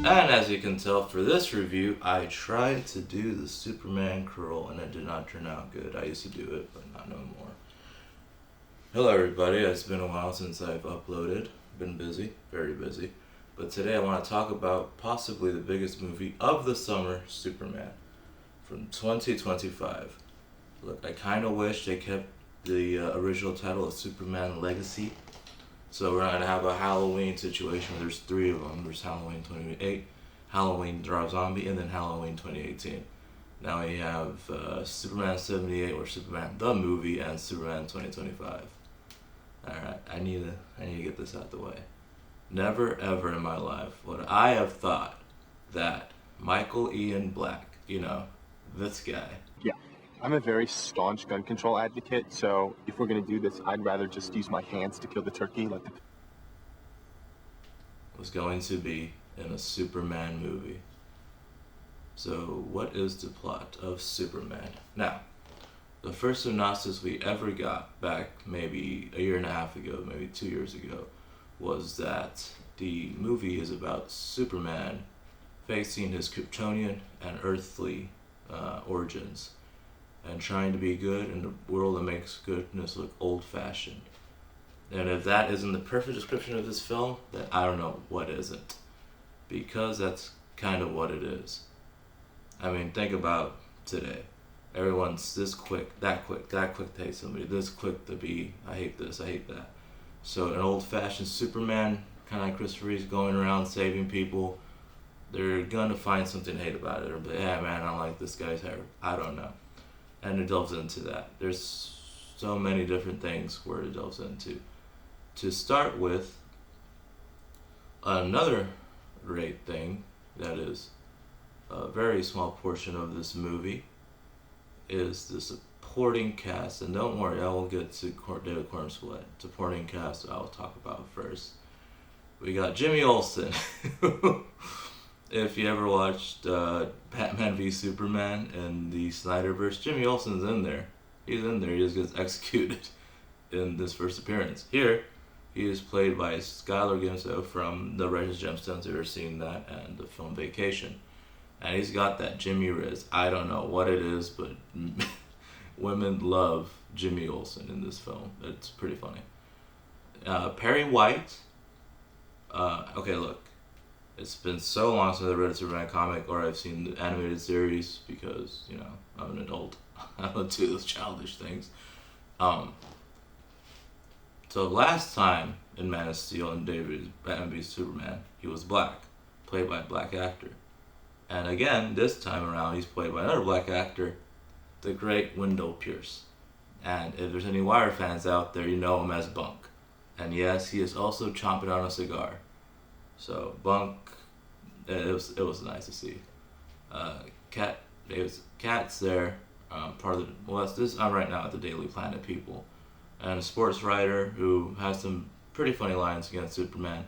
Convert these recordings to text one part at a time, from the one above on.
And as you can tell for this review, I tried to do the Superman curl and it did not turn out good. I used to do it, but not no more. Hello everybody, it's been a while since I've uploaded. Been busy, very busy. But today I want to talk about possibly the biggest movie of the summer, Superman, from 2025. Look, I kind of wish they kept the original title of Superman Legacy. So we're not going to have a Halloween situation where there's three of them. There's Halloween 2028, Halloween Rob Zombie, and then Halloween 2018. Now we have Superman 78 or Superman the movie and Superman 2025. Alright, I need to get this out the way. Never ever in my life would I have thought that Michael Ian Black, this guy, Yeah, I'm a very staunch gun control advocate, so if we're gonna do this, I'd rather just use my hands to kill the turkey, like the... was going to be in a Superman movie. So, what is the plot of Superman? Now, the first synopsis we ever got back maybe a year and a half ago, maybe 2 years ago, was that the movie is about Superman facing his Kryptonian and earthly origins and trying to be good in a world that makes goodness look old-fashioned. And if that isn't the perfect description of this film, then I don't know what isn't. Because that's kind of what it is. I mean, think about today. Everyone's this quick, that quick to hate somebody, this quick to be, I hate this, I hate that. So an old-fashioned Superman, kind of like Christopher Reeve's going around saving people, they're gonna find something to hate about it. Or be like, yeah, man, I don't like this guy's hair. I don't know. And it delves into that. There's so many different things where it delves into. To start with, another great thing that is a very small portion of this movie is the supporting cast. And don't worry, I will get to David Cornswet. Supporting cast I'll talk about first. We got Jimmy Olsen. If you ever watched Batman v Superman and the Snyderverse, Jimmy Olsen's in there. He's in there. He just gets executed in this first appearance. Here, he is played by Skylar Gimso from The Righteous Gemstones. You've ever seen that, and the film Vacation. And he's got that Jimmy Riz. I don't know what it is, but women love Jimmy Olsen in this film. It's pretty funny. Perry White. Okay, look. It's been so long since I read a Superman comic or I've seen the animated series because, I'm an adult. I don't do those childish things. So last time in Man of Steel and David Batman v Superman, he was black, played by a black actor. And again, this time around, he's played by another black actor, the great Wendell Pierce. And if there's any Wire fans out there, you know him as Bunk. And yes, he is also chomping on a cigar. So Bunk, it was nice to see. Cat's there, part of the, I'm right now at the Daily Planet people, and a sports writer who has some pretty funny lines against Superman.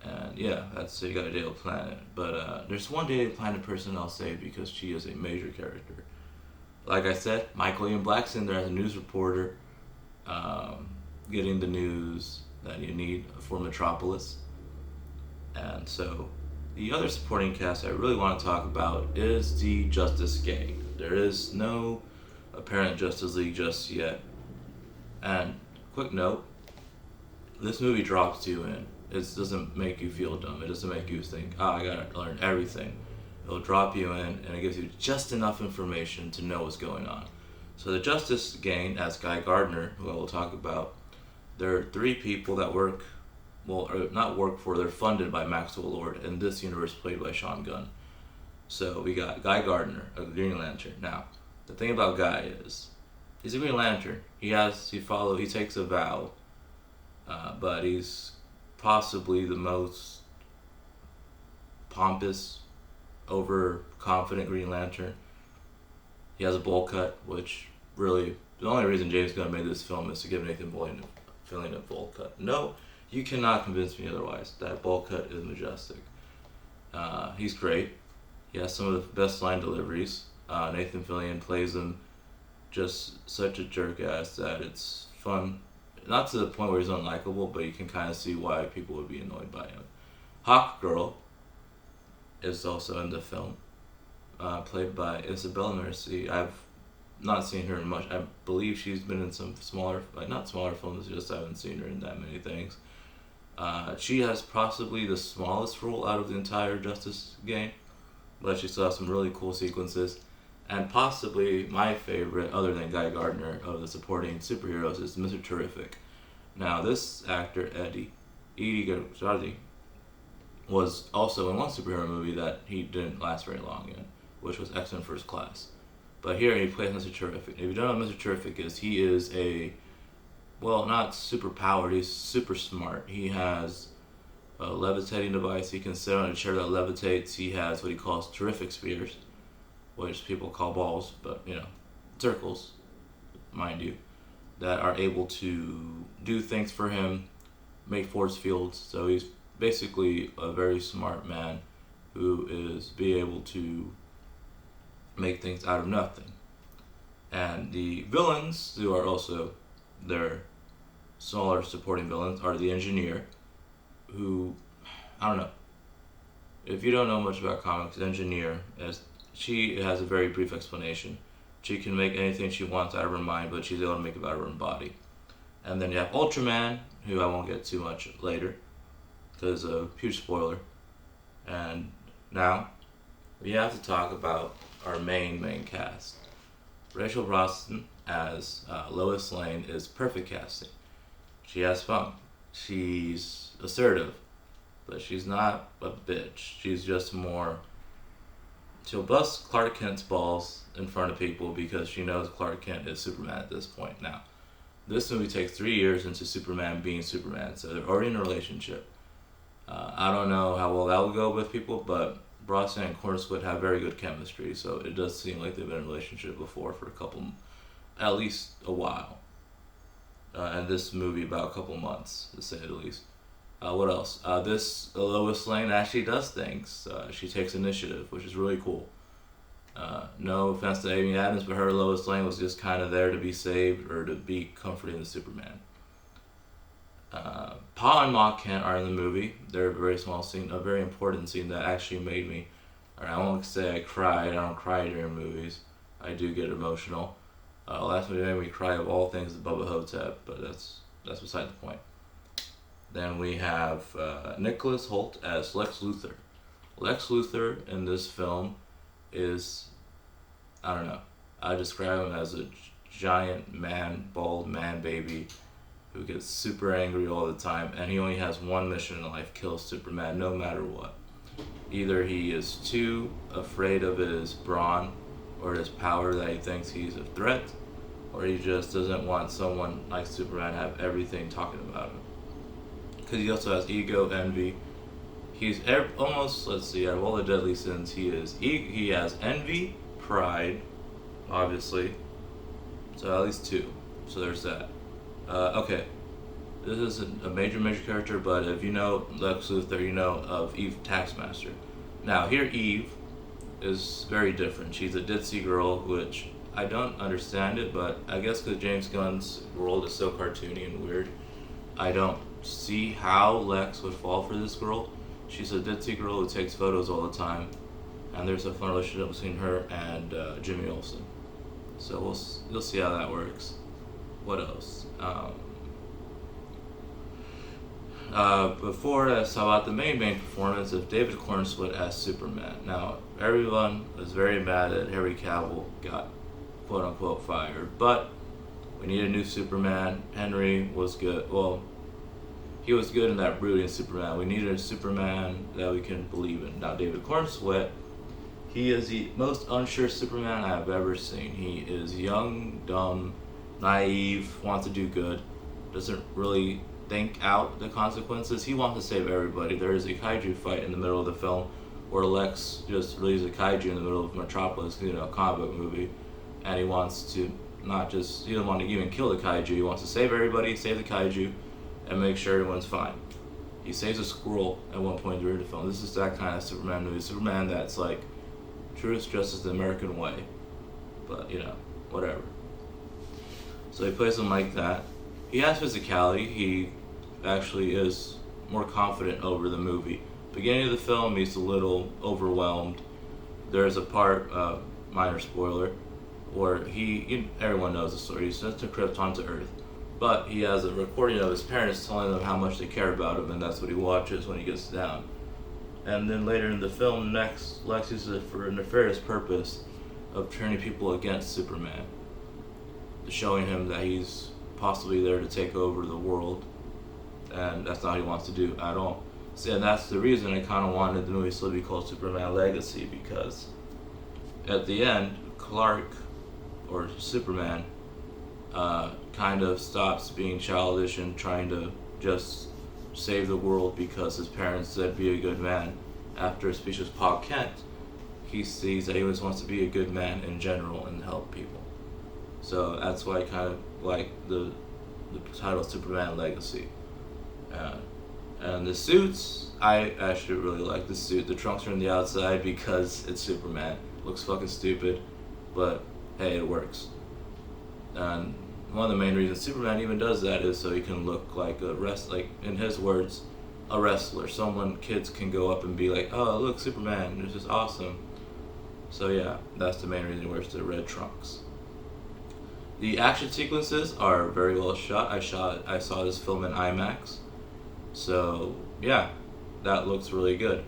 And yeah, that's you got a Daily Planet. But there's one Daily Planet person I'll say because she is a major character. Like I said, Michael Ian Black's in there as a news reporter, getting the news that you need for Metropolis. And so, the other supporting cast I really want to talk about is the Justice Gang. There is no apparent Justice League just yet. And, quick note, this movie drops you in. It doesn't make you feel dumb. It doesn't make you think, I gotta learn everything. It'll drop you in, and it gives you just enough information to know what's going on. So the Justice Gang, as Guy Gardner, who I will talk about, there are three people that work, or not work for, they're funded by Maxwell Lord, in this universe played by Sean Gunn. So we got Guy Gardner, a Green Lantern. Now, the thing about Guy is, he's a Green Lantern. He takes a vow, but he's possibly the most pompous, overconfident Green Lantern. He has a bowl cut, which really, the only reason James Gunn made this film is to give Nathan Fillion a bowl cut. No, you cannot convince me otherwise. That bowl cut is majestic. He's great. He has some of the best line deliveries. Nathan Fillion plays him just such a jerk ass that it's fun. Not to the point where he's unlikable, but you can kind of see why people would be annoyed by him. Hawk Girl, is also in the film, played by Isabella Mercy. I've not seen her in much. I believe she's been in some smaller, like not smaller films, just I haven't seen her in that many things. She has possibly the smallest role out of the entire Justice game, but she still has some really cool sequences. And possibly my favorite, other than Guy Gardner, of the supporting superheroes is Mr. Terrific. Now, this actor, Eddie Garzardi, was also in one superhero movie that he didn't last very long in, which was X-Men First Class. But here he plays Mr. Terrific. If you don't know what Mr. Terrific is, he is not super powered, he's super smart. He has a levitating device. He can sit on a chair that levitates. He has what he calls terrific spears, which people call balls, but circles, mind you, that are able to do things for him, make force fields. So he's basically a very smart man who is be able to make things out of nothing. And the villains, who are also their smaller supporting villains, are the Engineer, who, I don't know, if you don't know much about comics, Engineer, she has a very brief explanation. She can make anything she wants out of her mind, but she's able to make it out of her own body. And then you have Ultraman, who I won't get too much later, because a huge spoiler. And now, we have to talk about our main cast. Rachel Brosnahan as Lois Lane is perfect casting. She has fun. She's assertive, but she's not a bitch. She's just more... She'll bust Clark Kent's balls in front of people because she knows Clark Kent is Superman at this point. Now, this movie takes 3 years into Superman being Superman, so they're already in a relationship. I don't know how well that will go with people, but Brosnan and Cornswood have very good chemistry, so it does seem like they've been in a relationship before for at least a while. And this movie about a couple months, to say the least. What else? This Lois Lane actually does things. She takes initiative, which is really cool. No offense to Amy Adams, but her Lois Lane was just kind of there to be saved or to be comforting the Superman. Pa and Ma Kent are in the movie. They're a very small scene, a very important scene that actually made me, or I won't say I cried, I don't cry during movies. I do get emotional. Last movie made me cry of all things is Bubba Hotep, but that's beside the point. Then we have Nicholas Hoult as Lex Luthor. Lex Luthor in this film is, I don't know, I describe him as a giant man, bald man baby who gets super angry all the time, and he only has one mission in life: kill Superman no matter what. Either he is too afraid of his brawn or his power that he thinks he's a threat, or he just doesn't want someone like Superman to have everything talking about him. Because he also has ego, envy. He's almost, let's see, out of all the deadly sins, he has envy, pride, obviously. So at least 2. So there's that. Okay. This isn't a major character, but if you know Lex Luthor, you know of Eve Taskmaster. Now, here Eve is very different. She's a ditzy girl, which I don't understand it, but I guess because James Gunn's world is so cartoony and weird, I don't see how Lex would fall for this girl. She's a ditzy girl who takes photos all the time, and there's a fun relationship between her and Jimmy Olsen. So you'll see how that works. What else? Before that, how about the main performance of David Cornswood as Superman. Now, everyone was very mad that Henry Cavill got quote-unquote fired, but we need a new Superman. Henry was good. Well, he was good in that brooding Superman. We needed a Superman that we can believe in. Now, David Cornswood, he is the most unsure Superman I have ever seen. He is young, dumb, naive, wants to do good, doesn't really think out the consequences. He wants to save everybody. There is a kaiju fight in the middle of the film where Lex just releases a kaiju in the middle of Metropolis, a comic book movie, and he wants to he doesn't want to even kill the kaiju. He wants to save everybody, save the kaiju, and make sure everyone's fine. He saves a squirrel at one point during the film. This is that kind of Superman movie. Superman that's like truth, justice, the American way. But, whatever. So he plays him like that. He has physicality. He actually is more confident over the movie. beginning of the film, he's a little overwhelmed. There's a part, minor spoiler, where everyone knows the story. He's sent to Krypton to Earth, but he has a recording of his parents telling them how much they care about him, and that's what he watches when he gets down. And then later in the film, Lex uses it for a nefarious purpose of turning people against Superman, showing him that he's possibly there to take over the world, and that's not what he wants to do at all. See, and that's the reason I kind of wanted the movie still to be called Superman Legacy, because at the end, Clark, or Superman, kind of stops being childish and trying to just save the world because his parents said be a good man. After a speech with Pa Kent, he sees that he always wants to be a good man in general and help people. So that's why I kind of like the title Superman Legacy. And the suits, I actually really like the suit. The trunks are on the outside because it's Superman. Looks fucking stupid, but hey, it works. And one of the main reasons Superman even does that is so he can look like like in his words, a wrestler. Kids can go up and be like, oh look, Superman, this is awesome. So yeah, that's the main reason he wears the red trunks. The action sequences are very well shot. I saw this film in IMAX. So yeah, that looks really good.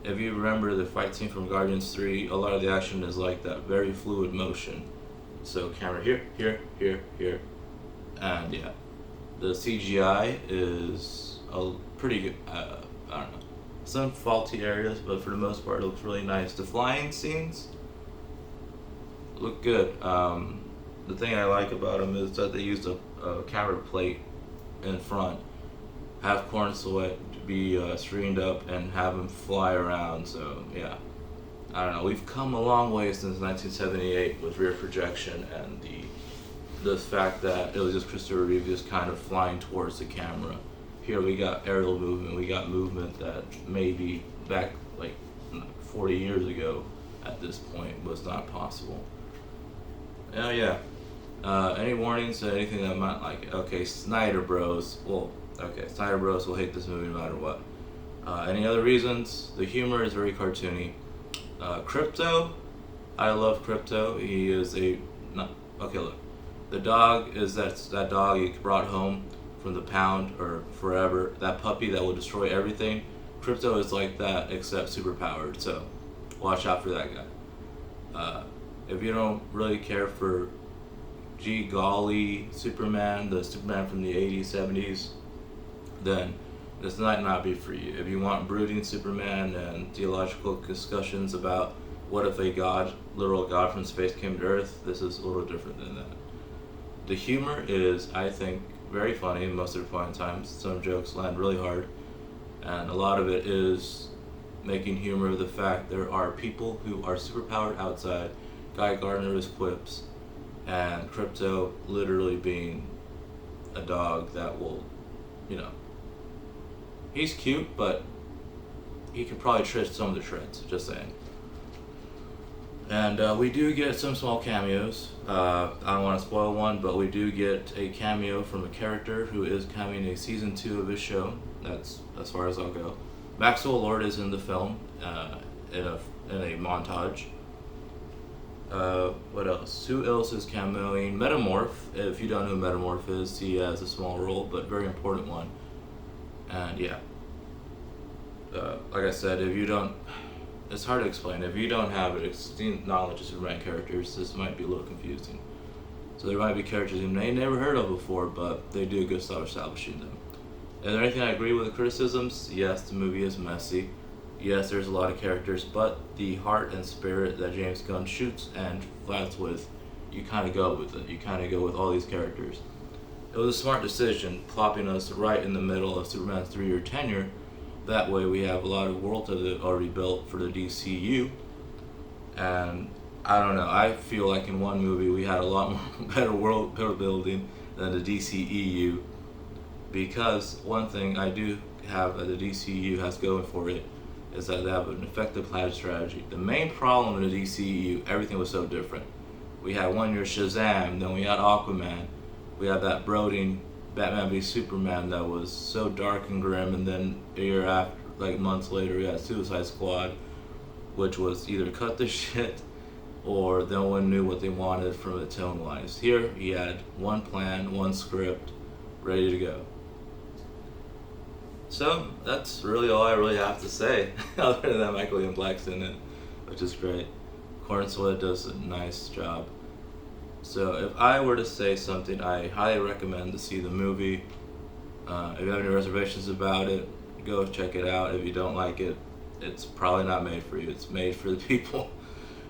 If you remember the fight scene from Guardians 3, a lot of the action is like that, very fluid motion. So camera here, here, here, here, and yeah. The CGI is a pretty good, I don't know, some faulty areas, but for the most part it looks really nice. The flying scenes look good. The thing I like about them is that they used a camera plate in front, have Corn Sweat be screened up and have him fly around. So yeah, I don't know. We've come a long way since 1978 with rear projection and the fact that it was just Christopher Reeve just kind of flying towards the camera. Here we got aerial movement. We got movement that maybe back like 40 years ago at this point was not possible. Oh yeah. Any warnings or anything that might like? Okay, Snyder Bros. Well, okay, Snyder Bros. Will hate this movie no matter what. Any other reasons? The humor is very cartoony. Krypto, I love Krypto. He is okay, look. The dog is that dog you brought home from the pound or forever. That puppy that will destroy everything. Krypto is like that except super powered. So watch out for that guy. If you don't really care for gee golly Superman, the Superman from the 80s, 70s, then this might not be for you. If you want brooding Superman and theological discussions about what if a god, literal god from space came to Earth, this is a little different than that. The humor is, I think, very funny most of the point in time. Some jokes land really hard, and a lot of it is making humor of the fact there are people who are superpowered outside. Guy Gardner's quips, and Krypto literally being a dog that will, he's cute, but he could probably trish some of the shreds, just saying. And we do get some small cameos. I don't want to spoil one, but we do get a cameo from a character who is coming in season 2 of his show. That's as far as I'll go. Maxwell Lord is in the film in a montage. What else? Who else is cameoing? Metamorph. If you don't know who Metamorph is, he has a small role, but very important one. And yeah, like I said, if you don't, it's hard to explain. If you don't have extreme knowledge of Superman characters, this might be a little confusing. So there might be characters you may never heard of before, but they do a good job establishing them. Is there anything I agree with the criticisms? Yes, the movie is messy. Yes, there's a lot of characters, but the heart and spirit that James Gunn shoots and flats with, you kind of go with it. You kind of go with all these characters. It was a smart decision, plopping us right in the middle of Superman's 3-year tenure. That way we have a lot of world that they've already built for the DCU. And I don't know, I feel like in one movie we had a lot more better world building than the DCEU. Because one thing I do have that the DCU has going for it is that they have an effective plan strategy. The main problem in the DCEU, everything was so different. We had one year Shazam, then we had Aquaman, we had that brooding Batman v Superman that was so dark and grim, and then a year after, like months later, we had Suicide Squad, which was either cut the shit or no one knew what they wanted from it tone wise. Here, he had one plan, one script, ready to go. So that's really all I really have to say, other than that Michael Ian Black's in it, which is great. Cornswood does a nice job. So if I were to say something, I highly recommend to see the movie. If you have any reservations about it, go check it out. If you don't like it, it's probably not made for you. It's made for the people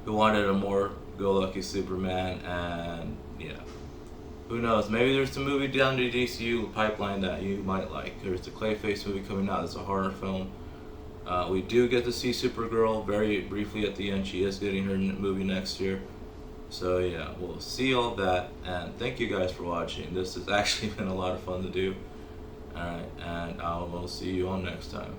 who wanted a more go-lucky Superman, and yeah, who knows? Maybe there's a movie down the DCU pipeline that you might like. There's the Clayface movie coming out. It's a horror film. We do get to see Supergirl very briefly at the end. She is getting her movie next year. So yeah, we'll see all that, and thank you guys for watching. This has actually been a lot of fun to do. Alright, and I will see you all next time.